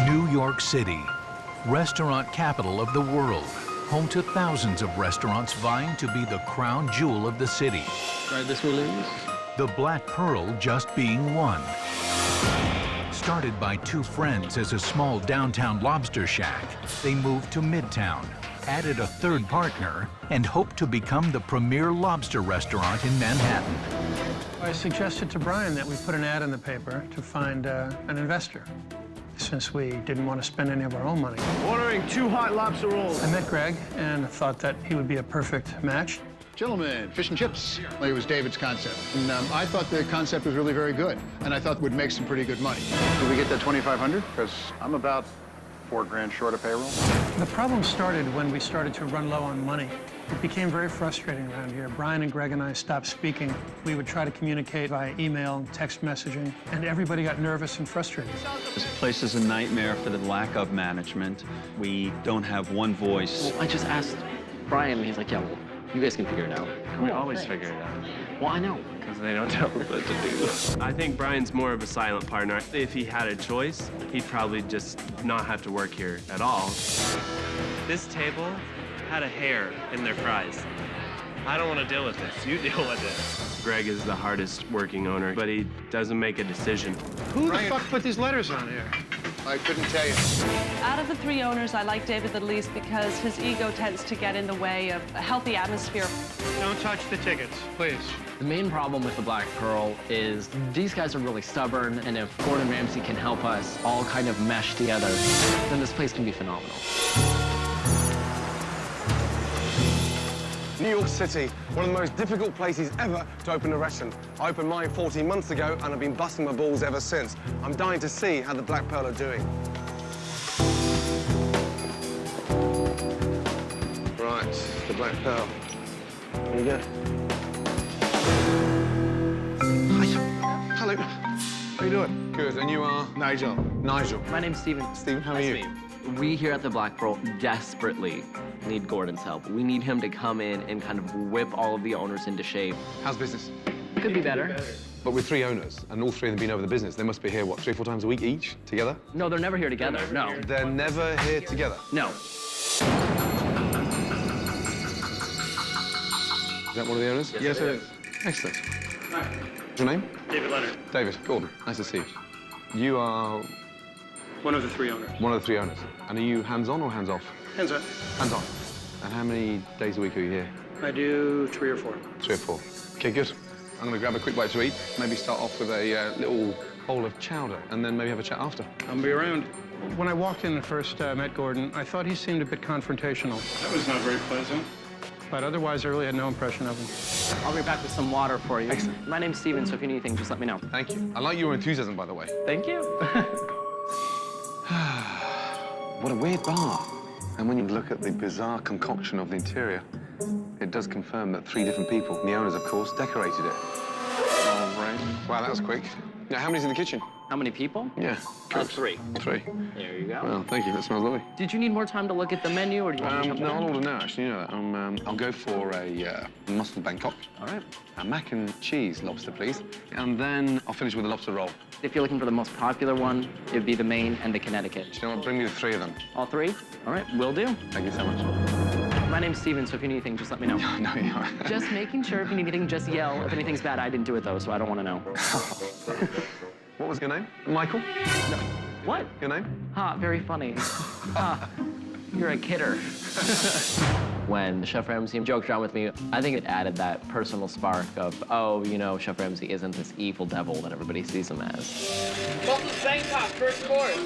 New York City, restaurant capital of the world, home to thousands of restaurants vying to be the crown jewel of the city. Right, this will lose. The Black Pearl just being one. Started by two friends as a small downtown lobster shack, they moved to Midtown, added a third partner, and hoped to become the premier lobster restaurant in Manhattan. I suggested to Brian that we put an ad in the paper to find an investor, since we didn't want to spend any of our own money. Ordering 2 hot lobster rolls. I met Greg and thought that he would be a perfect match. Gentlemen, fish and chips. It was David's concept. And I thought the concept was really very good, and I thought would make some pretty good money. Did we get that $2,500? Because I'm about $4 grand short of payroll. The problem started when we started to run low on money. It became very frustrating around here. Brian and Greg and I stopped speaking. We would try to communicate via email, text messaging, and everybody got nervous and frustrated. This place is a nightmare for the lack of management. We don't have one voice. Well, I just asked Brian, and he's like, yeah, well, you guys can figure it out. We always figure it out. Well, I know. Because they don't tell us what to do. I think Brian's more of a silent partner. If he had a choice, he'd probably just not have to work here at all. This table had a hair in their fries. I don't want to deal with this. You deal with it. Greg is the hardest working owner, but he doesn't make a decision. Who the fuck put these letters on here? I couldn't tell you. Out of the 3 owners, I like David the least because his ego tends to get in the way of a healthy atmosphere. Don't touch the tickets, please. The main problem with the Black Pearl is these guys are really stubborn, and if Gordon Ramsay can help us all kind of mesh together, then this place can be phenomenal. New York City, one of the most difficult places ever to open a restaurant. I opened mine 14 months ago, and I've been busting my balls ever since. I'm dying to see how the Black Pearl are doing. Right, the Black Pearl. There you go. Hi. Hello. How you doing? Good, and you are? Nigel. Nigel. My name's Steven. Steven, how are you? We here at the Black Pearl desperately need Gordon's help. We need him to come in and kind of whip all of the owners into shape. How's business? Could be better. But with 3 owners, and all 3 of them being over the business, they must be here, what, 3 or 4 times a week each, together? No, they're never here together, no. They're never here together? No. Is that one of the owners? Yes, it is. Excellent. What's your name? David Leonard, David. Gordon. Nice to see you. You are one of the 3 owners. one of the 3 owners. And are you hands-on or hands-off? Hands up. Hands-on. And how many days a week are you here? I do 3 or 4. 3 or 4. Okay, good. I'm going to grab a quick bite to eat. Maybe start off with a little bowl of chowder, and then maybe have a chat after. I'll be around. When I walked in and first met Gordon, I thought he seemed a bit confrontational. That was not very pleasant. But otherwise, I really had no impression of him. I'll be back with some water for you. Excellent. My name's Steven, so if you need anything, just let me know. Thank you. I like your enthusiasm, by the way. Thank you. What a weird bar. And when you look at the bizarre concoction of the interior, it does confirm that 3 different people, the owners, of course, decorated it. Oh, right. Wow, that was quick. Now, how many's in the kitchen? How many people? Yeah. 3. 3. There you go. Well, thank you. That smells lovely. Did you need more time to look at the menu, or do you want to jump No, in? I'll order now, actually. You know that. I'll go for a mussel Bangkok. All right. A mac and cheese lobster, please. And then I'll finish with a lobster roll. If you're looking for the most popular one, it'd be the Maine and the Connecticut. Do you know what? Bring me the 3 of them. All 3? All right, will do. Thank you so much. My name's Steven, so if you need anything, just let me know. No, you're right. Just making sure if you need anything, just yell. If anything's bad, I didn't do it, though, so I don't want to know. What was your name? Michael? No. What? Your name? Ha, very funny. Ha, you're a kidder. When Chef Ramsay joked around with me, I think it added that personal spark of, oh, you know, Chef Ramsay isn't this evil devil that everybody sees him as. Welcome to Bangkok, first course.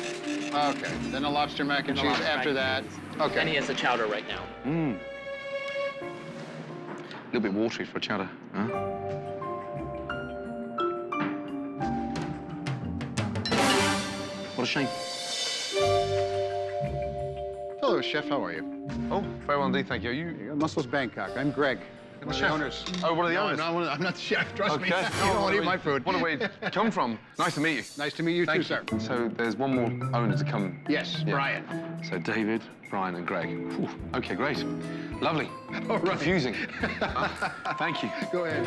Okay, then a lobster mac and cheese after that. Okay. And he has the chowder right now. Mmm. A little bit watery for a chowder, huh? What a shame. Hello, Chef. How are you? Oh, very well indeed, thank you. You Muscles Bangkok. I'm Greg. One of the chef. owners. Oh, one of the No, owners? no, I'm not the chef. Trust me. Okay. You don't want to eat my food. What a way to come from. Nice to meet you. Nice to meet you too, sir. So there's one more owner to come. Yes, Yeah. Brian. So David, Brian, and Greg. Whew. Okay, great. Lovely. All right. Confusing. Thank you. Go ahead.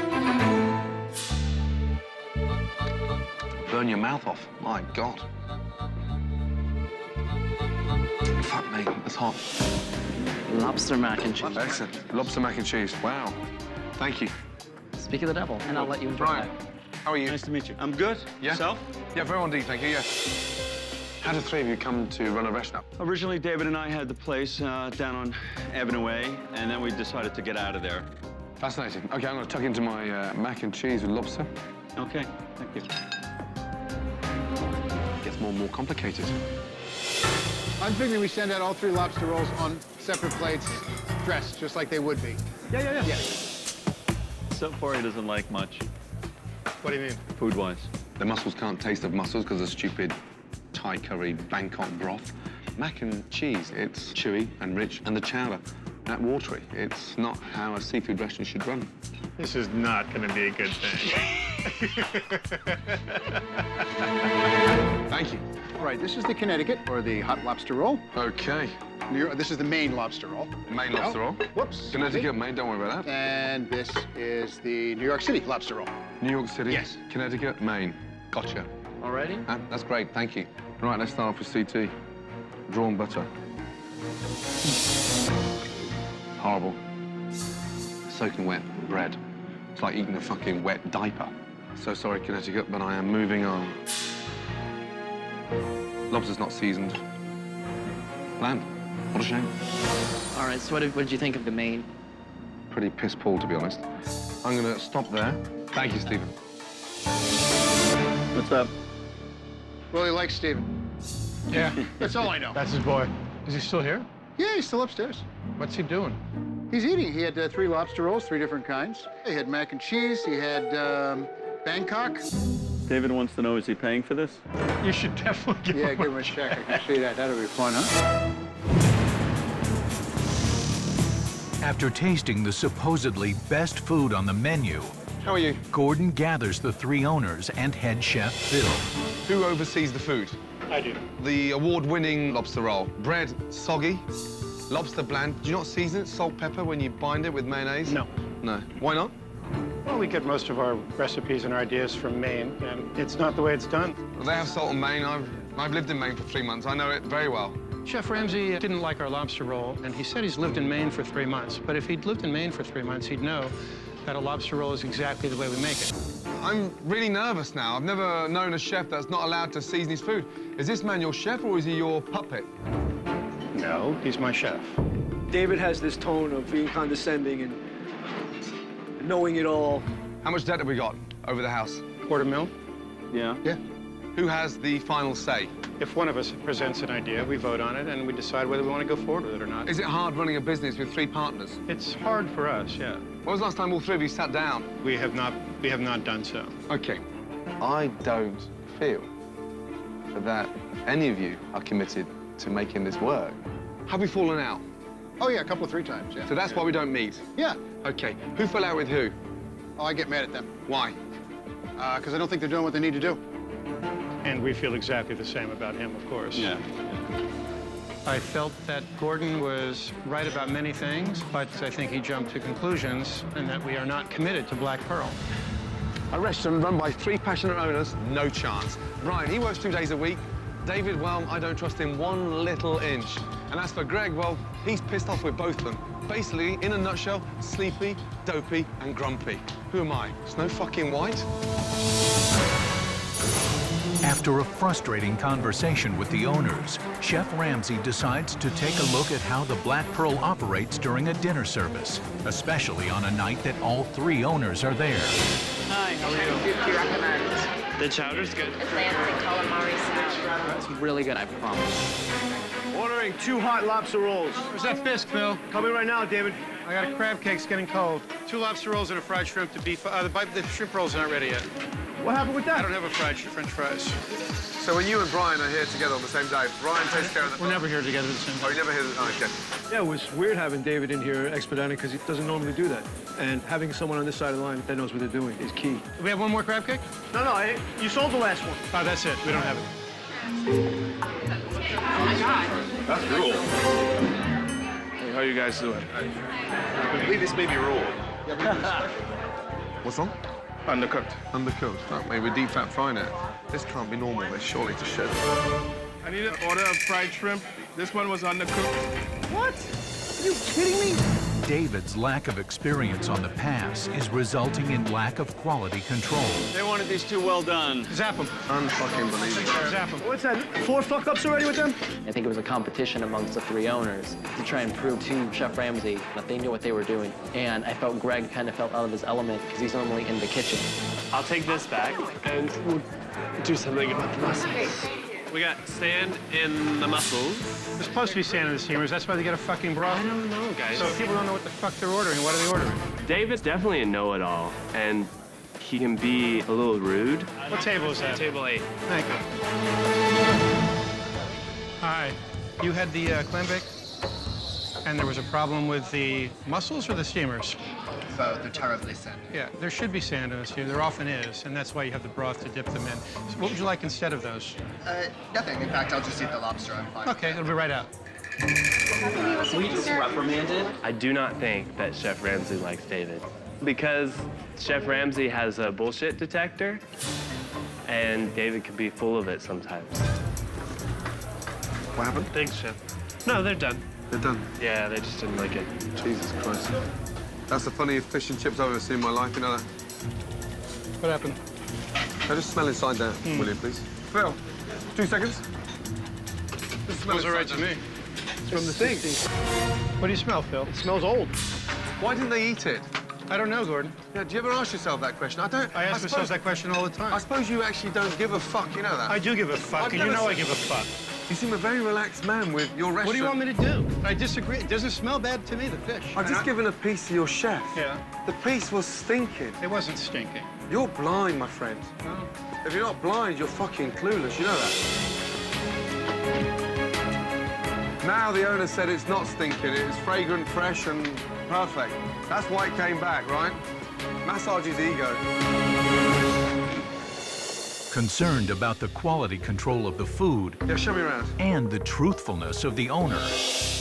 Burn your mouth off. My God. Fuck me, that's hot. Lobster mac and cheese. Excellent. Lobster mac and cheese. Wow. Thank you. Speak of the devil, and I'll let you enjoy Brian, that. how are you? Nice to meet you. I'm good. Yeah? Yourself? Yeah, very on D, thank you, yeah. How did the three of you come to run a restaurant? Originally, David and I had the place down on Avenue A, and then we decided to get out of there. Fascinating. Okay, I'm going to tuck into my mac and cheese with lobster. Okay, thank you. Gets more and more complicated. I'm figuring we send out all 3 lobster rolls on separate plates, dressed just like they would be. Yeah. So far, he doesn't like much, What do you mean? food-wise. The mussels can't taste of mussels because of stupid Thai curry Bangkok broth. Mac and cheese, it's chewy and rich, and the chowder, that watery. It's not how a seafood restaurant should run. This is not going to be a good thing. Thank you. All right, this is the Connecticut, or the hot lobster roll. Okay. This is the Maine lobster roll. Maine lobster roll. Whoops. Connecticut, Maine, don't worry about that. And this is the New York City lobster roll. New York City, Yes. Connecticut, Maine. Gotcha. Already? That's great, thank you. Right, let's start off with CT. Drawn butter. Horrible. Soaking wet bread. It's like eating a fucking wet diaper. So sorry, Connecticut, but I am moving on. Lobster's not seasoned. Bland. What a shame. All right, so what did you think of the Maine? Pretty piss poor, to be honest. I'm gonna stop there. Thank you, Stephen. What's up? Really like Steven. Yeah, That's all I know. that's his boy. Is he still here? Yeah, he's still upstairs. What's he doing? He's eating. He had 3 lobster rolls, 3 different kinds. He had mac and cheese. He had Bangkok. David wants to know, is he paying for this? You should definitely give Yeah, him give him a check. I can see that. That'll be fun, huh? After tasting the supposedly best food on the menu, How are you? Gordon gathers the 3 owners and head chef Phil. Who oversees the food? I do. The award-winning lobster roll. Bread soggy, lobster bland. Do you not season it, salt, pepper, when you bind it with mayonnaise? No. No. Why not? Well, we get most of our recipes and our ideas from Maine, and it's not the way it's done. Well, they have salt in Maine. I've lived in Maine for 3 months. I know it very well. Chef Ramsay didn't like our lobster roll, and he said he's lived in Maine for 3 months. But if he'd lived in Maine for 3 months, he'd know that a lobster roll is exactly the way we make it. I'm really nervous now. I've never known a chef that's not allowed to season his food. Is this man your chef, or is he your puppet? No, he's my chef. David has this tone of being condescending and knowing it all. How much debt have we got over the house? $250,000. Yeah? Yeah. Who has the final say? If one of us presents an idea, we vote on it, and we decide whether we want to go forward with it or not. Is it hard running a business with 3 partners? It's hard for us, yeah. When was the last time all 3 of you sat down? We have not done so. Okay. I don't feel that any of you are committed to making this work. Have we fallen out? Oh, yeah, a couple of 3 times, yeah. So that's why we don't meet? Yeah. Okay. Who fell out with who? Oh, I get mad at them. Why? Because I don't think they're doing what they need to do. And we feel exactly the same about him, of course. Yeah. I felt that Gordon was right about many things, but I think he jumped to conclusions and that we are not committed to Black Pearl. A restaurant run by 3 passionate owners? No chance. Brian, he works 2 days a week. David, well, I don't trust him 1 little inch. And as for Greg, well, he's pissed off with both of them. Basically, in a nutshell, sleepy, dopey, and grumpy. Who am I? Snow fucking White? After a frustrating conversation with the owners, Chef Ramsay decides to take a look at how the Black Pearl operates during a dinner service, especially on a night that all 3 owners are there. Hi, how are you? Do you recommend? The chowder's good. Atlantic calamari salad. That's really good, I promise. Ordering 2 hot lobster rolls. Where's that bisque, Phil? Coming right now, David. I got a crab cake, it's getting cold. 2 lobster rolls and a fried shrimp to beef. The shrimp rolls aren't ready yet. What happened with I that? don't have a French fries. So when you and Brian are here together on the same day, Brian takes care of the... We're never here together at the same Oh, time. you never hear... Oh, okay. Yeah, it was weird having David in here expediting because he doesn't normally do that. And having someone on this side of the line that knows what they're doing is key. Do we have 1 more crab cake? No, you sold the last one. Oh, that's it. We don't have it. Oh my God. That's cool. Hey, how you guys doing? I believe this may be raw. What's wrong? Undercooked. Undercooked. Fuck me, we're deep fat frying it. This can't be normal, this surely to shed. I need an order of fried shrimp. This one was undercooked. What? Are you kidding me? David's lack of experience on the pass is resulting in lack of quality control. They wanted these two well done. Zap them. Unfucking believable. Zap them. What's that? 4 fuck-ups already with them? I think it was a competition amongst the 3 owners to try and prove to Chef Ramsay that they knew what they were doing. And I felt Greg kind of felt out of his element because he's normally in the kitchen. I'll take this back and we'll do something about the mussels. We got sand in the mussels. There's supposed to be sand in the steamers. That's why they get a fucking broth. I don't know, guys. So if people don't know what the fuck they're ordering, what are they ordering? David's definitely a know-it-all, and he can be a little rude. What table is that? Table 8. Thank you. Hi. You had the clam bake? And there was a problem with the mussels or the steamers? Both. They're terribly sand. Yeah, there should be sand in the steamer. There often is, and that's why you have the broth to dip them in. So what would you like instead of those? Nothing. In fact, I'll just eat the lobster. I'm fine. Okay, it'll be right out. We just reprimanded. I do not think that Chef Ramsay likes David because Chef Ramsay has a bullshit detector, and David can be full of it sometimes. What happened? Thanks, Chef. No, they're done. They're done. Yeah, they just didn't like it. Jesus Christ. That's the funniest fish and chips I've ever seen in my life, you know that? What happened? Now just smell inside there, will you, please? Phil, 2 seconds. Just smell Smells all right to me. It's from the thing. What do you smell, Phil? It smells old. Why didn't they eat it? I don't know, Gordon. Yeah, do you ever ask yourself that question? I don't. I ask myself that question all the time. I suppose you actually don't give a fuck, you know that? I do give a fuck, and you know I give a fuck. You seem a very relaxed man with your restaurant. What do you want me to do? I disagree. It doesn't smell bad to me, the fish. I've just given a piece to your chef. Yeah. The piece was stinking. It wasn't stinking. You're blind, my friend. No. If you're not blind, you're fucking clueless, you know that? Now the owner said it's not stinking, it's fragrant, fresh, and perfect. That's why it came back, right? Massage his ego. Concerned about the quality control of the food Yeah, show me around. and the truthfulness of the owner,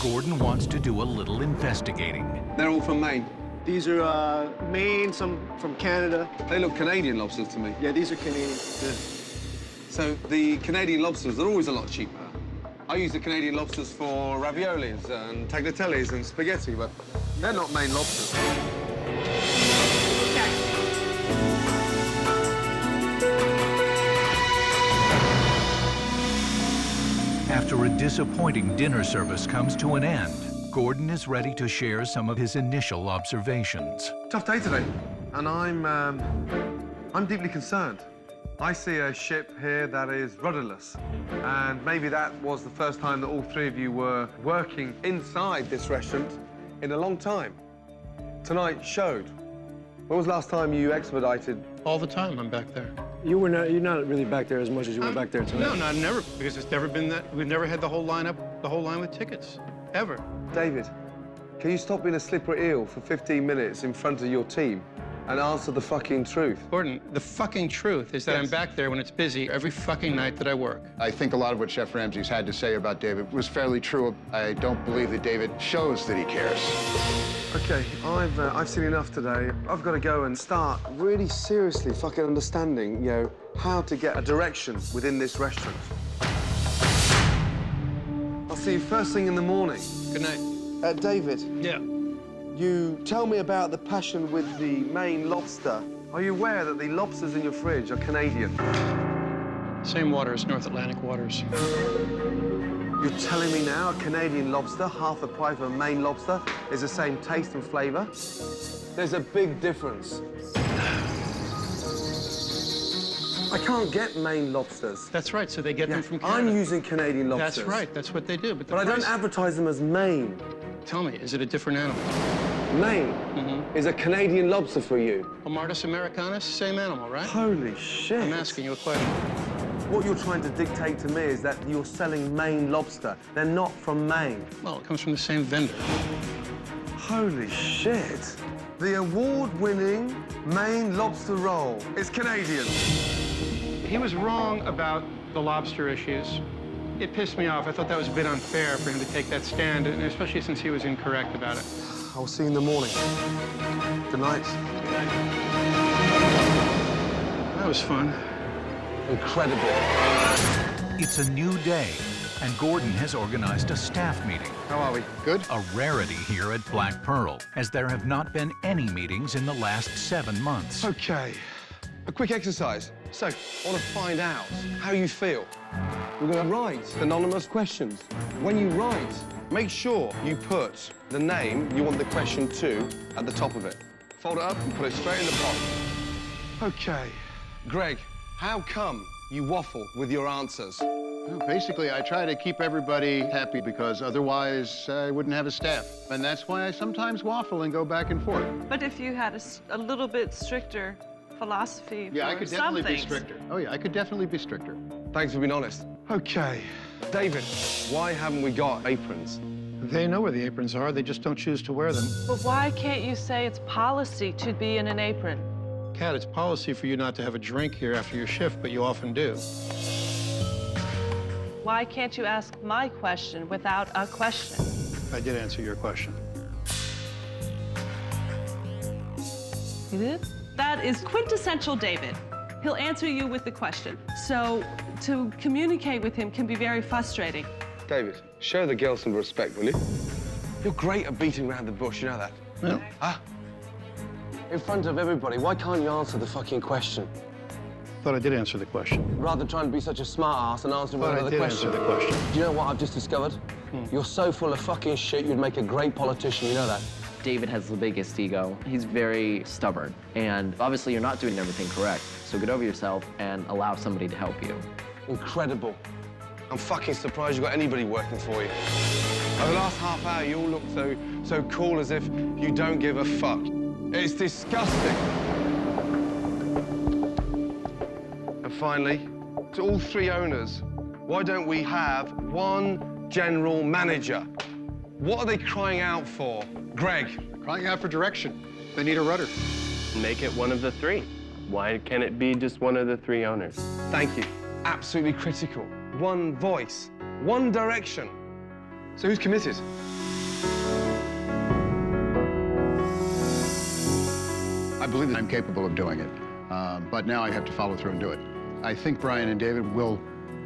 Gordon wants to do a little investigating. They're all from Maine. These are Maine, some from Canada. They look Canadian lobsters to me. Yeah, these are Canadian. So the Canadian lobsters, they're always a lot cheaper. I use the Canadian lobsters for raviolis and tagliatelles and spaghetti, but they're not Maine lobsters. After a disappointing dinner service comes to an end, Gordon is ready to share some of his initial observations. Tough day today, and I'm deeply concerned. I see a ship here that is rudderless, and maybe that was the first time that all 3 of you were working inside this restaurant in a long time. Tonight showed. When was the last time you expedited? All the time I'm back there. You're not really back there as much as you were back there tonight. No, not never, because it's never been that. We've never had the whole line with tickets, ever. David, can you stop being a slippery eel for 15 minutes in front of your team and answer the fucking truth? Gordon, the fucking truth is that I'm back there when it's busy every fucking night that I work. I think a lot of what Chef Ramsay's had to say about David was fairly true. I don't believe that David shows that he cares. Okay, I've seen enough today. I've got to go and start really seriously fucking understanding, you know, how to get a direction within this restaurant. I'll see you first thing in the morning. Good night. David. Yeah. You tell me about the passion with the Maine lobster. Are you aware that the lobsters in your fridge are Canadian? Same waters, North Atlantic waters. You're telling me now a Canadian lobster, half the price of a Maine lobster, is the same taste and flavour? There's a big difference. I can't get Maine lobsters. That's right, so they get them from Canada. I'm using Canadian lobsters. That's right, that's what they do. But I don't advertise them as Maine. Tell me, is it a different animal? Maine is a Canadian lobster for you. Martis americanus, same animal, right? Holy shit. I'm asking you a question. What you're trying to dictate to me is that you're selling Maine lobster. They're not from Maine. Well, it comes from the same vendor. Holy shit. The award-winning Maine lobster roll is Canadian. He was wrong about the lobster issues. It pissed me off. I thought that was a bit unfair for him to take that stand, and especially since he was incorrect about it. I'll see you in the morning. Good night. That was fun. Incredible. It's a new day, and Gordon has organized a staff meeting. How are we? Good? A rarity here at Black Pearl, as there have not been any meetings in the last 7 months. Okay, a quick exercise. So, I want to find out how you feel. We're going to write anonymous questions. When you write, make sure you put the name you want the question to at the top of it. Fold it up and put it straight in the pot. Okay, Greg, how come you waffle with your answers? Well, basically, I try to keep everybody happy because otherwise I wouldn't have a staff. And that's why I sometimes waffle and go back and forth. But if you had a little bit stricter philosophy Yeah, I for could some definitely be things. stricter. Oh, yeah, I could definitely be stricter. Thanks for being honest. Okay, David, why haven't we got aprons? They know where the aprons are, they just don't choose to wear them. But why can't you say it's policy to be in an apron? Kat, it's policy for you not to have a drink here after your shift, but you often do. Why can't you ask my question without a question? I did answer your question. You did? That is quintessential David. He'll answer you with the question. So to communicate with him can be very frustrating. David, show the girl some respect, will you? You're great at beating around the bush, you know that? No. Huh? In front of everybody, why can't you answer the fucking question? Thought I did answer the question. Rather than trying to be such a smart ass and answer Thought I another did question. answer the question. Do you know what I've just discovered? You're so full of fucking shit, you'd make a great politician, you know that? David has the biggest ego. He's very stubborn, and obviously you're not doing everything correct. So get over yourself and allow somebody to help you. Incredible. I'm fucking surprised you've got anybody working for you. Over the last half hour, you all look so cool as if you don't give a fuck. It's disgusting. And finally, to all three owners, why don't we have one general manager? What are they crying out for? Greg. Crying out for direction. They need a rudder. Make it one of the three. Why can't it be just one of the three owners? Thank you. Absolutely critical. One voice, one direction. So who's committed? I believe that I'm capable of doing it, but now I have to follow through and do it. I think Brian and David will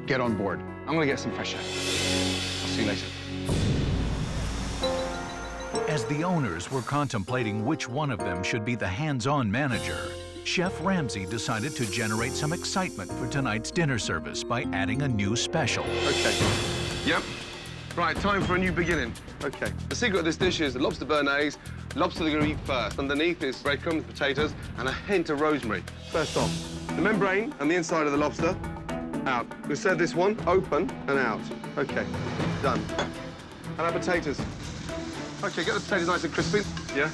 get on board. I'm gonna get some fresh air. I'll see you later. As the owners were contemplating which one of them should be the hands-on manager, Chef Ramsay decided to generate some excitement for tonight's dinner service by adding a new special. Okay. Yep. Right, time for a new beginning. Okay. The secret of this dish is the lobster béarnaise. Lobster they're gonna eat first. Underneath is breadcrumbs, potatoes, and a hint of rosemary. First off, the membrane and the inside of the lobster, out. We'll serve this one, open and out. Okay, done. And our potatoes. Okay, get the potatoes nice and crispy. Yeah.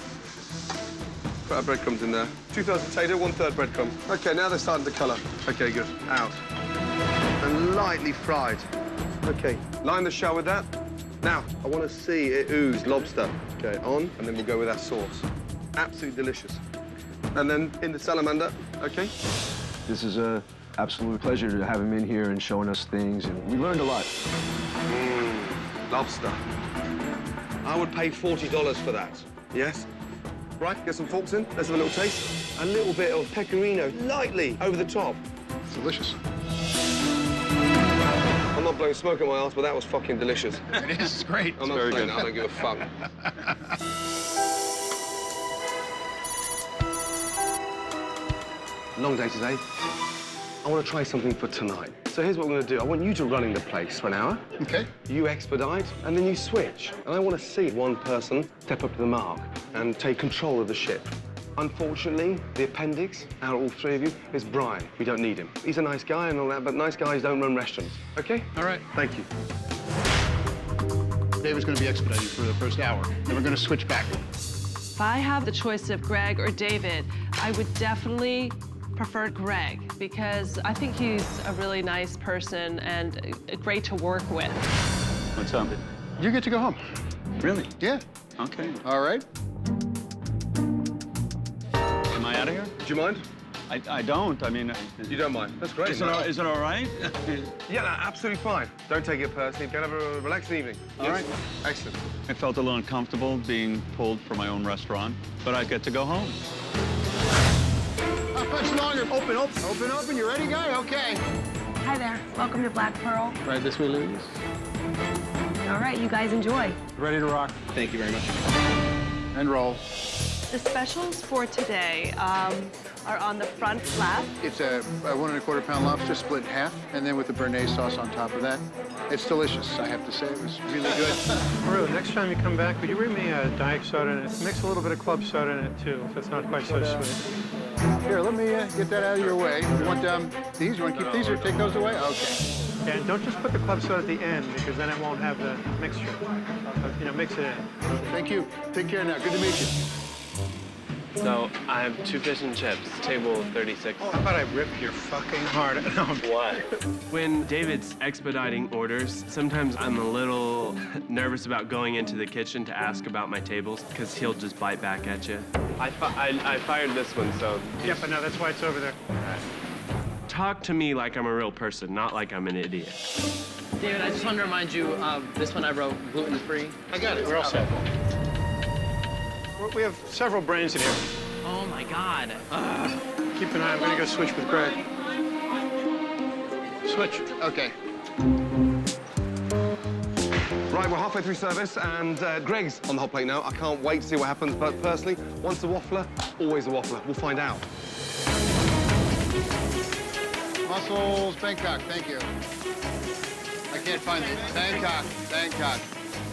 Put our breadcrumbs in there. 2/3 potato, 1/3 breadcrumb. Okay, now they're starting to colour. Okay, good. Out. And lightly fried. Okay, line the shell with that. Now, I want to see it ooze lobster. Okay, on, and then we'll go with our sauce. Absolutely delicious. And then in the salamander, okay? This is an absolute pleasure to have him in here and showing us things, and we learned a lot. Lobster. I would pay $40 for that. Yes? Right, get some forks in. Let's have a little taste. A little bit of pecorino, lightly over the top. It's delicious. I'm not blowing smoke at my ass, but that was fucking delicious. It is. It's great. I'm not saying that. I don't give a fuck. Long day today. I want to try something for tonight. So here's what I'm going to do. I want you to run in the place for an hour. Okay. You expedite, and then you switch. And I want to see one person step up to the mark and take control of the ship. Unfortunately, the appendix, out of all three of you, is Brian. We don't need him. He's a nice guy and all that, but nice guys don't run restaurants. Okay? All right. Thank you. David's going to be expediting for the first hour, and we're going to switch back. If I have the choice of Greg or David, I would definitely prefer Greg because I think he's a really nice person and great to work with. What's up? You get to go home. Really? Yeah. Okay. All right. Am I out of here? Do you mind? I don't. I mean... You don't mind? That's great. Is it all right? Yeah, no, absolutely fine. Don't take it personally. Can have a relaxing evening. All right. Excellent. I felt a little uncomfortable being pulled from my own restaurant, but I get to go home. How much longer? Open. You ready, guy? Okay. Hi there. Welcome to Black Pearl. Right this way, ladies. All right, you guys enjoy. Ready to rock. Thank you very much. And roll. The specials for today are on the front flap. It's a 1 1/4 pound lobster split in half, and then with the béarnaise sauce on top of that. It's delicious, I have to say. It was really good. Maru, next time you come back, would you bring me a diet soda in it? Mix a little bit of club soda in it, too, if it's not quite so sweet. Here, let me get that out of your way. You want these? You want to keep these or take those away? Okay. Yeah, and don't just put the club soda at the end, because then it won't have the mixture. You know, mix it in. Thank you. Take care now. Good to meet you. So I have 2 fish and chips, table 36. How about I ripped your fucking heart out? What? When David's expediting orders, sometimes I'm a little nervous about going into the kitchen to ask about my tables, because he'll just bite back at you. I fired this one, so... Yeah, but no, that's why it's over there. Talk to me like I'm a real person, not like I'm an idiot. David, I just want to remind you of this one I wrote, gluten-free. I got it. We're all set. We have several brains in here. Oh, my God. Keep an eye. I'm going to go switch with Greg. Switch. Okay. Right, we're halfway through service, and Greg's on the hot plate now. I can't wait to see what happens, but personally, once a waffler, always a waffler. We'll find out. Mussels, Bangkok, thank you. I can't find them. Bangkok, Bangkok.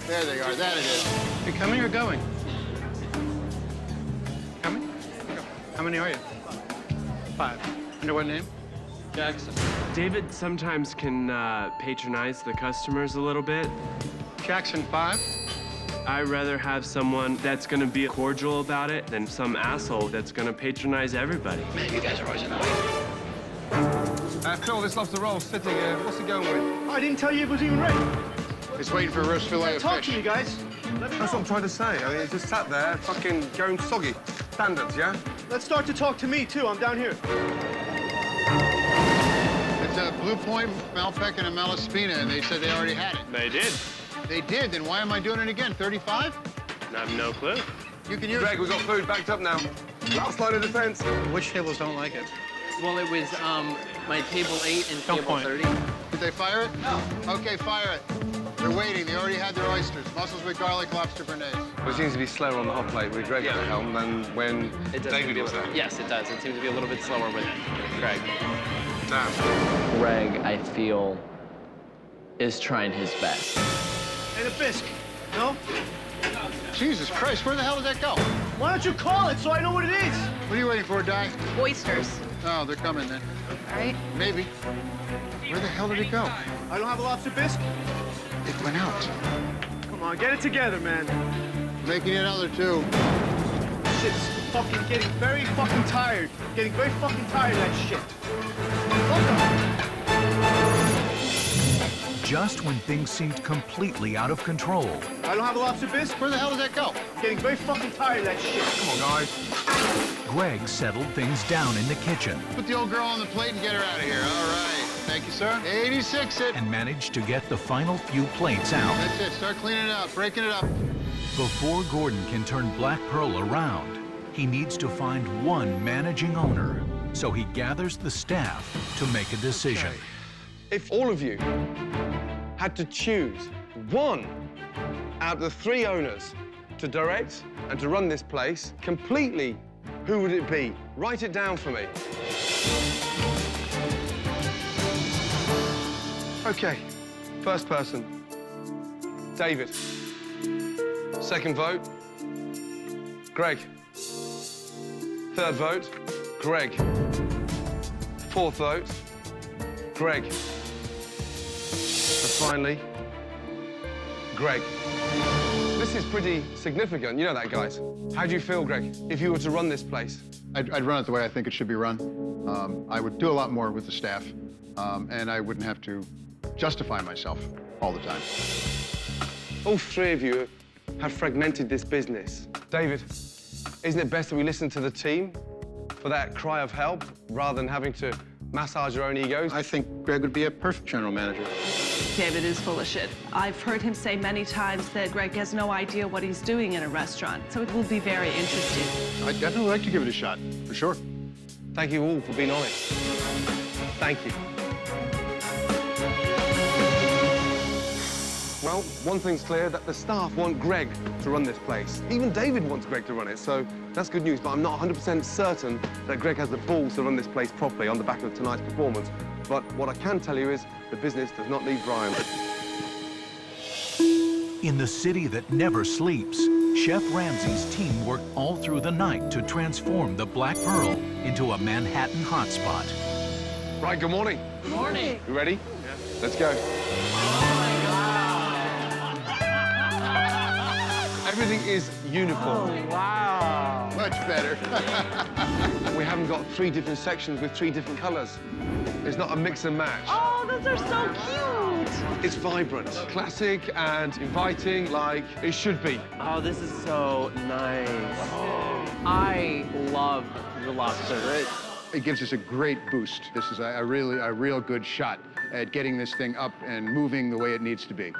There they are, that it is. You coming or going? Coming? How many are you? 5. Under what name? Jackson. David sometimes can patronize the customers a little bit. Jackson 5. I'd rather have someone that's gonna be cordial about it than some asshole that's gonna patronize everybody. Man, you guys are always annoying. Phil, this lobster roll sitting here. What's it going with? I didn't tell you it was even ready. It's waiting for a roast fillet of Talk fish. to me, guys. Let me That's know. what I'm trying to say. I mean, it just sat there, fucking going soggy. Standards, yeah? Let's start to talk to me, too. I'm down here. It's a Blue Point, Malpec, and a Malaspina, and they said they already had it. They did. They did, then why am I doing it again? 35? I have no clue. You can use Greg, we've got food backed up now. Last line of defense. Which tables don't like it? Well, it was my table 8 and Don't table point. 30. Did they fire it? No. Okay, fire it. They're waiting. They already had their oysters. Mussels with garlic, lobster béarnaise. Well, it seems to be slower on the hot plate with Greg at the helm than when It does David seem was to be a there. little- Yes, it does. It seems to be a little bit slower with Greg. Now, Greg, I feel, is trying his best. And a bisque. No? Jesus Christ, where the hell did that go? Why don't you call it so I know what it is? What are you waiting for, Di? Oysters. Oh, they're coming then. All right. Maybe. Where the hell did it go? I don't have a lobster bisque? It went out. Come on, get it together, man. Making another 2. Shit's fucking getting very fucking tired. Getting very fucking tired of that shit. Just when things seemed completely out of control, I don't have a lobster bisque? Where the hell did that go? Getting very fucking tired of that shit. come on, guys. Greg settled things down in the kitchen Put the old girl on the plate and get her out of here. All right. Thank you, sir. 86 it. and managed to get the final few plates out. That's it. Start cleaning it out, breaking it up. Before Gordon can turn Black Pearl around, he needs to find one managing owner. So he gathers the staff to make a decision. If all of you had to choose one out of the 3 owners to direct and to run this place completely, who would it be? Write it down for me. Okay, first person, David. Second vote, Greg. Third vote, Greg. Fourth vote, Greg. And finally, Greg. This is pretty significant. You know that, guys. How do you feel, Greg, if you were to run this place? I'd run it the way I think it should be run. I would do a lot more with the staff, and I wouldn't have to justify myself all the time. All 3 of you have fragmented this business. David, isn't it best that we listen to the team for that cry of help rather than having to massage our own egos? I think Greg would be a perfect general manager. David is full of shit. I've heard him say many times that Greg has no idea what he's doing in a restaurant, so it will be very interesting. I'd definitely like to give it a shot, for sure. Thank you all for being honest. Thank you. Well, one thing's clear, that the staff want Greg to run this place. Even David wants Greg to run it, so that's good news, but I'm not 100% certain that Greg has the balls to run this place properly on the back of tonight's performance. But what I can tell you is the business does not need Brian. In the city that never sleeps, Chef Ramsay's team worked all through the night to transform the Black Pearl into a Manhattan hotspot. Right, good morning. Good morning. You ready? Yeah. Let's go. Everything is uniform. Oh, wow. Much better. And we haven't got 3 different sections with 3 different colors. It's not a mix and match. Oh, those are so cute. It's vibrant, classic and inviting like it should be. Oh, this is so nice. Oh. I love the lobster. It gives us a great boost. This is a real good shot at getting this thing up and moving the way it needs to be.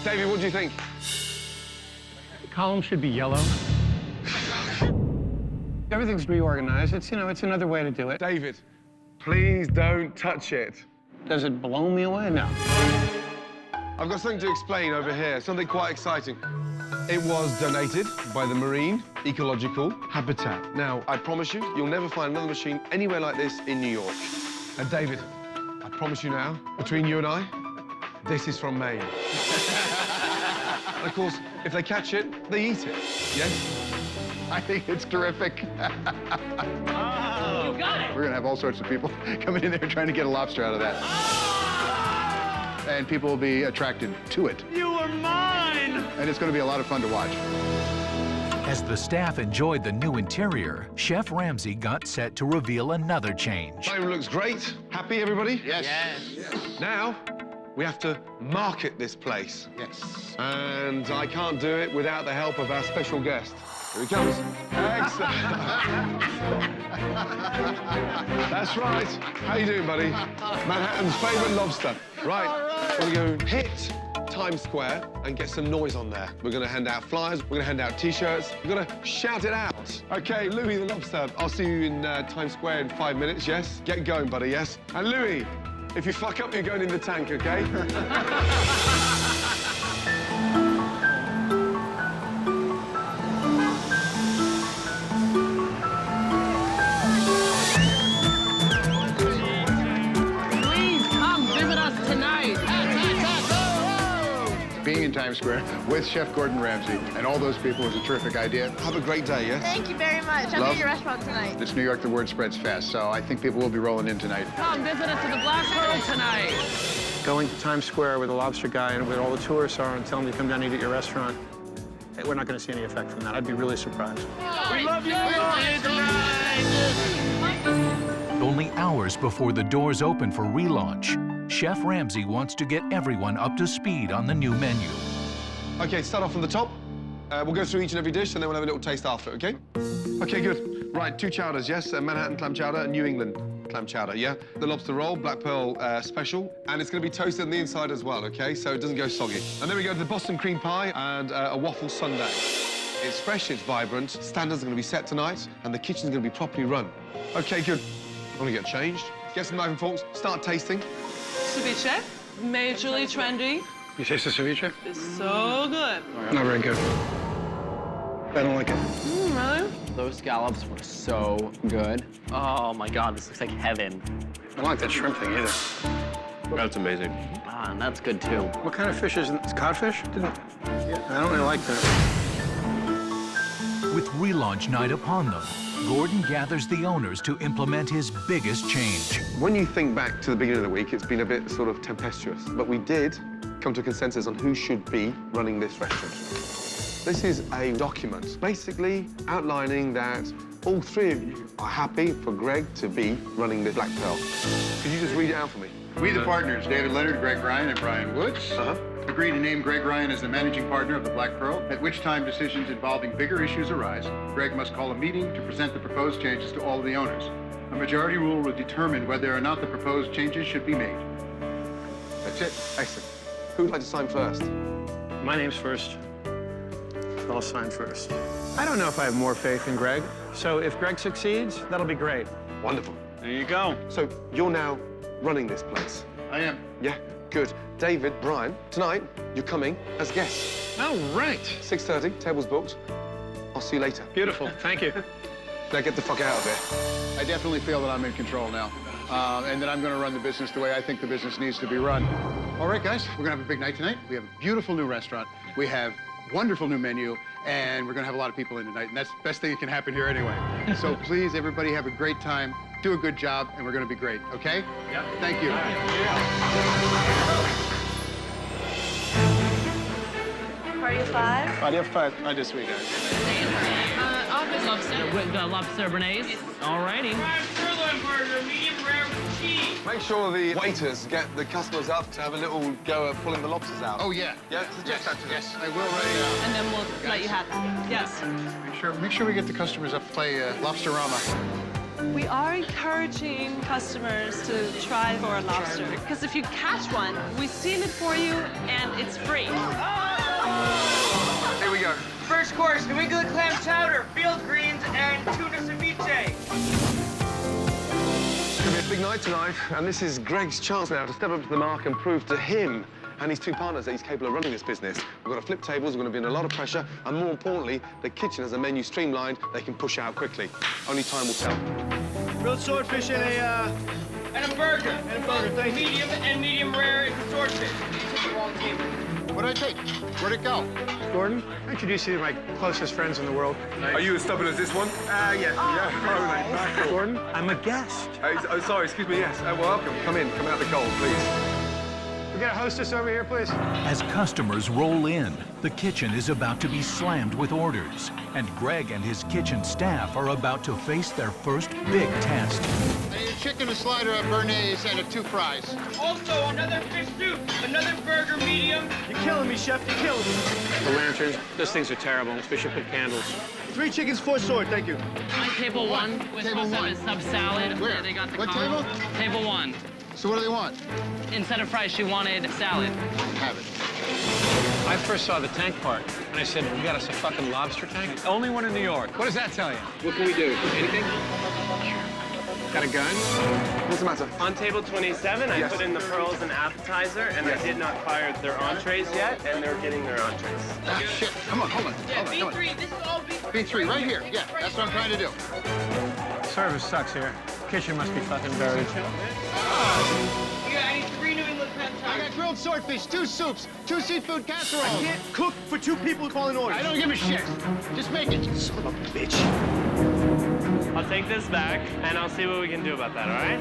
David, what do you think? The column should be yellow. Everything's reorganized. It's, you know, it's another way to do it. David, please don't touch it. Does it blow me away? No. I've got something to explain over here, something quite exciting. It was donated by the Marine Ecological Habitat. Now, I promise you, you'll never find another machine anywhere like this in New York. And David, I promise you now, between you and I, this is from Maine. And of course, if they catch it, they eat it, yes? I think it's terrific. Oh, you got it. We're gonna have all sorts of people coming in there trying to get a lobster out of that. And people will be attracted to it. You are mine! And it's gonna be a lot of fun to watch. As the staff enjoyed the new interior, Chef Ramsay got set to reveal another change. Diamond looks great. Happy, everybody? Yes. Now, we have to market this place. Yes. And I can't do it without the help of our special guest. Here he comes. Excellent. That's right. How you doing, buddy? Manhattan's favorite lobster. Right. We're going to go hit Times Square and get some noise on there. We're going to hand out flyers. We're going to hand out T-shirts. We're going to shout it out. OK, Louis the Lobster, I'll see you in Times Square in 5 minutes, yes? Get going, buddy, yes? And Louis, if you fuck up, you're going in the tank, OK? Being in Times Square with Chef Gordon Ramsay and all those people was a terrific idea. Have a great day, yeah? Thank you very much. I'm at your restaurant tonight. It's New York, the word spreads fast, so I think people will be rolling in tonight. Come visit us at the Black Pearl tonight. Going to Times Square with a lobster guy and where all the tourists are and tell them to come down and eat at your restaurant, we're not going to see any effect from that. I'd be really surprised. We love you, New York! Only hours before the doors open for relaunch, Chef Ramsay wants to get everyone up to speed on the new menu. OK, start off from the top. We'll go through each and every dish, and then we'll have a little taste after, OK? OK, good. Right, 2 chowders, yes? Manhattan clam chowder and New England clam chowder, yeah? The lobster roll, Black Pearl special, and it's going to be toasted on the inside as well, OK? So it doesn't go soggy. And then we go to the Boston cream pie and a waffle sundae. It's fresh, it's vibrant, standards are going to be set tonight, and the kitchen's going to be properly run. OK, good. I'm going to get changed. Get some knife and forks, start tasting. Ceviche, majorly trendy. You taste the ceviche? It's so good. Not very good. I don't like it. Really? Those scallops were so good. Oh my God, this looks like heaven. I don't like that shrimp thing either. That's amazing. Ah, and that's good too. What kind of fish is it? It's codfish? I don't really like that. With relaunch night upon them, Gordon gathers the owners to implement his biggest change. When you think back to the beginning of the week, it's been a bit sort of tempestuous, but we did come to a consensus on who should be running this restaurant. This is a document basically outlining that all 3 of you are happy for Greg to be running this Black Pearl. Could you just read it out for me? We, the partners, David Leonard, Greg Ryan, and Brian Woods, agree to name Greg Ryan as the managing partner of the Black Pearl, at which time decisions involving bigger issues arise. Greg must call a meeting to present the proposed changes to all of the owners. A majority rule will determine whether or not the proposed changes should be made. That's it. Excellent. Who would like to sign first? My name's first. I'll sign first. I don't know if I have more faith in Greg. So if Greg succeeds, that'll be great. Wonderful. There you go. So you're now running this place? I am. Yeah, good. David, Brian, tonight you're coming as guests. All right. 6:30, tables booked. I'll see you later. Beautiful. Thank you. Now get the fuck out of here. I definitely feel that I'm in control now, and that I'm going to run the business the way I think the business needs to be run. All right, guys, we're going to have a big night tonight. We have a beautiful new restaurant. We have wonderful new menu, and we're going to have a lot of people in tonight, and that's the best thing that can happen here anyway. So please, everybody, have a great time, do a good job, and we're going to be great, okay? Yep. Thank you. Party of 5? Party of 5. Not this week, guys. Lobster béarnaise. Alrighty. Sirloin burger, medium rare with cheese. Make sure the waiters get the customers up to have a little go at pulling the lobsters out. Oh, yeah. Yeah, suggest that to them. Yes, I will right now. And then we'll let you have it. Yes. Make sure we get the customers up to play Lobsterama. We are encouraging customers to try for a lobster, because if you catch one, we steam it for you, and it's free. Here we go. First course, New England clam chowder, field greens, and tuna ceviche. It's going to be a big night tonight, and this is Greg's chance now to step up to the mark and prove to him and his two partners that he's capable of running this business. We've got to flip tables, we're going to be in a lot of pressure, and more importantly, the kitchen has a menu streamlined they can push out quickly. Only time will tell. Grilled swordfish and And a burger. And a burger, thank you. Medium and medium rare is the swordfish. You took the wrong table. What'd I take? Where'd it go? Gordon, I introduce you to my closest friends in the world. Are you as stubborn as this one? Yes. Yeah, Gordon, I'm a guest. oh, sorry, excuse me, yes. Welcome. Come in, come out the cold, please. We got a hostess over here, please. As customers roll in, the kitchen is about to be slammed with orders, and Greg and his kitchen staff are about to face their first big test. I need a chicken, a slider, a béarnaise, and 2 fries. Also, another fish soup, another burger medium. You're killing me, chef. You're killing me. The lanterns, those things are terrible. We should put candles. 3 chickens, 4 sword. Thank you. On table 1, we're supposed to have a sub salad. Where? They got the What combo. table? Table 1. So what do they want? Instead of fries, she wanted salad. Have it. I first saw the tank part, and I said, we got us a fucking lobster tank? Only one in New York. What does that tell you? What can we do? Anything? Got a gun? What's the matter? On table 27, I Yes. put in the pearls and appetizer, and I did not fire their entrees yet, and they're getting their entrees. Ah, shit. Come on, hold on. Yeah, Hold on, come on. B3. This is all B3. B3, right here. Yeah, that's what I'm trying to do. Service sucks here. Kitchen must be fucking buried. Yeah, I need 3 New England clam I chowder. got grilled swordfish, 2 soups, 2 seafood casseroles. I can't cook for 2 people calling orders. I don't give a shit. Just make it. Son of a bitch. I'll take this back, and I'll see what we can do about that, all right?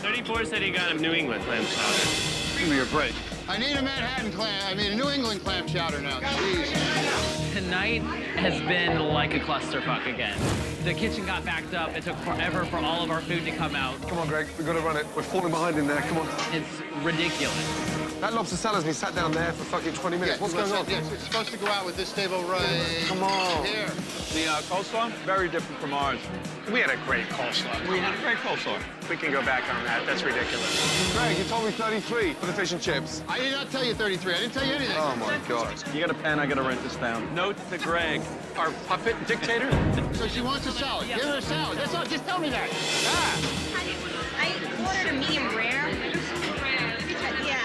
34 said he got a New England clam chowder. Give me a break. I need a Manhattan a New England clam chowder now. Jeez. Tonight has been like a clusterfuck again. The kitchen got backed up. It took forever for all of our food to come out. Come on, Greg, we've got to run it. We're falling behind in there, come on. It's ridiculous. That lobster salad's been sat down there for fucking 20 minutes. What's going on? Yes, it's supposed to go out with this table right Come on. here. The coleslaw, very different from ours. We had a great coleslaw. We had a great coleslaw. We can go back on that. That's ridiculous. Greg, you told me 33 for the fish and chips. I did not tell you 33. I didn't tell you anything. Oh, my God. You got a pen, I got to write this down. Note to Greg. Our puppet dictator? So she wants a salad. Give her a salad. That's all. Just tell me that. Ah. I ordered a medium rare. Yeah,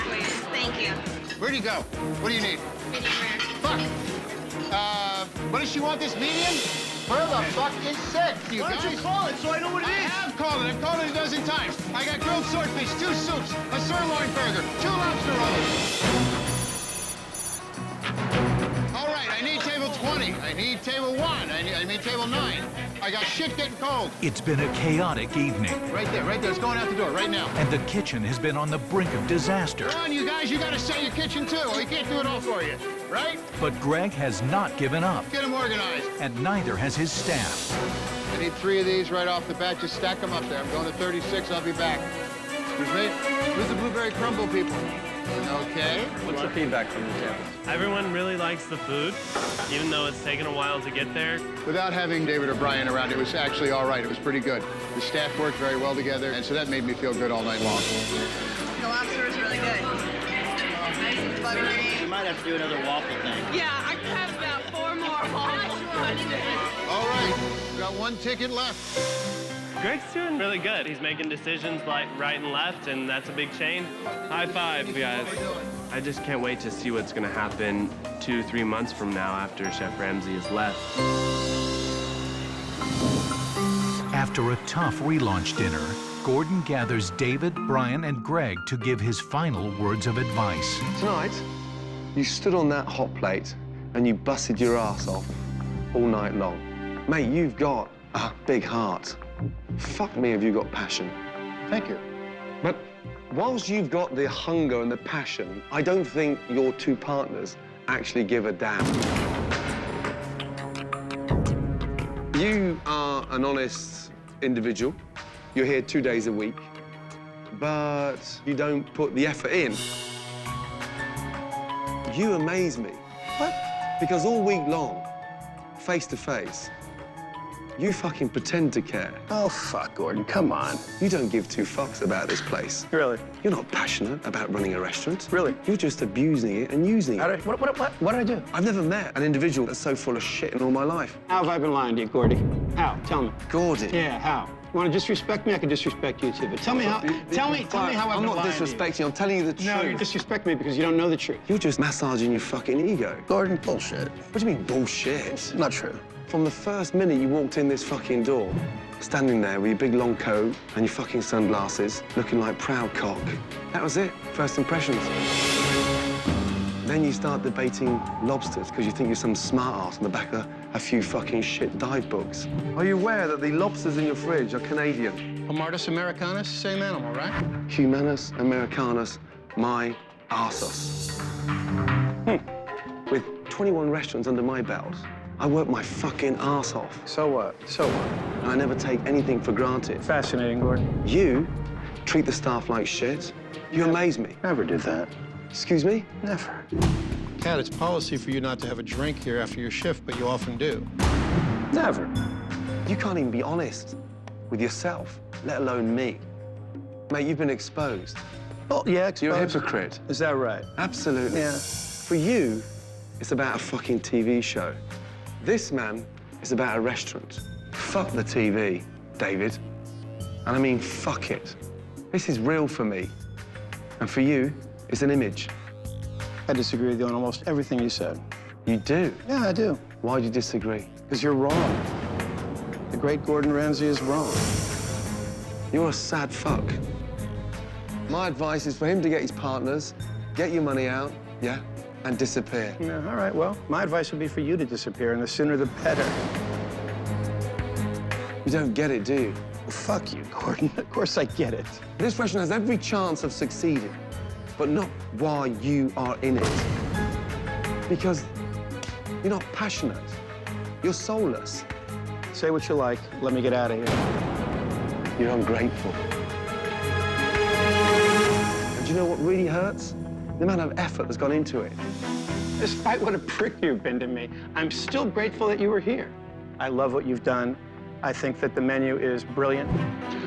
thank you. Where'd he go? What do you need? Medium rare. Fuck. What does she want this medium? Where the fuck is sick, you Why guys? don't you call it so I know what it I is? have called it. I've called it a dozen times. I got grilled swordfish, 2 soups, a sirloin burger, 2 lobster rolls. All right, I need table 20. I need table 1. I need table 9. I got shit getting cold. It's been a chaotic evening, Right there, right there. It's going out the door right now. and the kitchen has been on the brink of disaster. Come on, you guys. You got to set your kitchen, too. We can't do it all for you, right? But Greg has not given up, Get them organized. and neither has his staff. I need 3 of these right off the bat. Just stack them up there. I'm going to 36. I'll be back. Excuse me? Who's the blueberry crumble people? Okay. What's the feedback from the campus? Everyone really likes the food, even though it's taken a while to get there. Without having David or Brian around, it was actually all right. It was pretty good. The staff worked very well together, and so that made me feel good all night long. The lobster is really good. Nice and buttery. You might have to do another waffle thing. Yeah, I could have about 4 more waffles. All right. Got 1 ticket left. Greg's doing really good. He's making decisions like right and left, and that's a big change. High five, guys. I just can't wait to see what's gonna happen 2-3 months from now after Chef Ramsay has left. After a tough relaunch dinner, Gordon gathers David, Brian, and Greg to give his final words of advice. Tonight, you stood on that hot plate and you busted your ass off all night long. Mate, you've got a big heart. Fuck me if you've got passion. Thank you. But whilst you've got the hunger and the passion, I don't think your two partners actually give a damn. You are an honest individual. You're here 2 days a week, but you don't put the effort in. You amaze me. What? Because all week long, face to face, you fucking pretend to care. Oh, fuck, Gordon, come on. You don't give two fucks about this place. Really? You're not passionate about running a restaurant. Really? You're just abusing it and using it. What did I do? I've never met an individual that's so full of shit in all my life. How have I been lying to you, Gordy? How? Tell me. Gordy. Yeah, how? You want to disrespect me? I can disrespect you, too. But tell me how. Tell me how I've I'm been not lying to you. disrespecting you. I'm telling you the truth. No, you're disrespecting me because you don't know the truth. You're just massaging your fucking ego. Gordon, bullshit. What do you mean, bullshit? Not true. From the first minute you walked in this fucking door, standing there with your big long coat and your fucking sunglasses, looking like proud cock. That was it. First impressions. Then you start debating lobsters because you think you're some smart ass on the back of a few fucking shit dive books. Are you aware that the lobsters in your fridge are Canadian? Hamartus americanus, same animal, right? Humanus Americanus, my arsos. With 21 restaurants under my belt, I work my fucking arse off. So what? So what? And I never take anything for granted. Fascinating, Gordon. You treat the staff like shit. You amaze me. Never did that. Excuse me? Never. Kat, it's policy for you not to have a drink here after your shift, but you often do. Never. You can't even be honest with yourself, let alone me. Mate, you've been exposed. Well, yeah, exposed. You're a hypocrite. Is that right? Absolutely. Yeah. For you, it's about a fucking TV show. This, man, is about a restaurant. Fuck the TV, David. And I mean, fuck it. This is real for me. And for you, it's an image. I disagree with you on almost everything you said. You do? Yeah, I do. Why do you disagree? Because you're wrong. The great Gordon Ramsay is wrong. You're a sad fuck. My advice is for him to get his partners, get your money out, yeah, and disappear. Yeah, all right, well, my advice would be for you to disappear, and the sooner the better. You don't get it, do you? Well, fuck you, Gordon. Of course I get it. This restaurant has every chance of succeeding, but not while you are in it. Because you're not passionate. You're soulless. Say what you like. Let me get out of here. You're ungrateful. And do you know what really hurts? The amount of effort that's gone into it. Despite what a prick you've been to me, I'm still grateful that you were here. I love what you've done. I think that the menu is brilliant.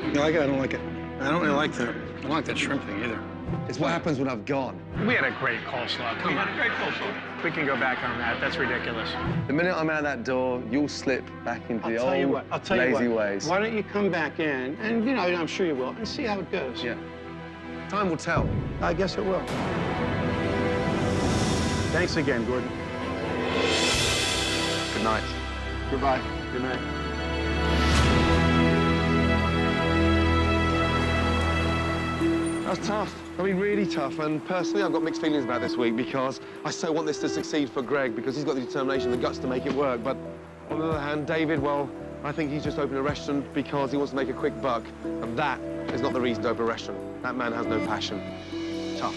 You like it? I don't like it. I don't really like that. I don't like that shrimp thing either. It's what happens when I've gone. We had a great coleslaw. Come on. Great coleslaw. We can go back on that. That's ridiculous. The minute I'm out that door, you'll slip back into the old lazy ways. Why don't you come back in, and, you know, I'm sure you will, and see how it goes. Yeah. Time will tell. I guess it will. Thanks again, Gordon. Good night. Goodbye. Good night. That's tough. I mean, really tough. And personally, I've got mixed feelings about this week because I so want this to succeed for Greg because he's got the determination and the guts to make it work. But on the other hand, David, well, I think he's just opened a restaurant because he wants to make a quick buck. And that is not the reason to open a restaurant. That man has no passion. Tough.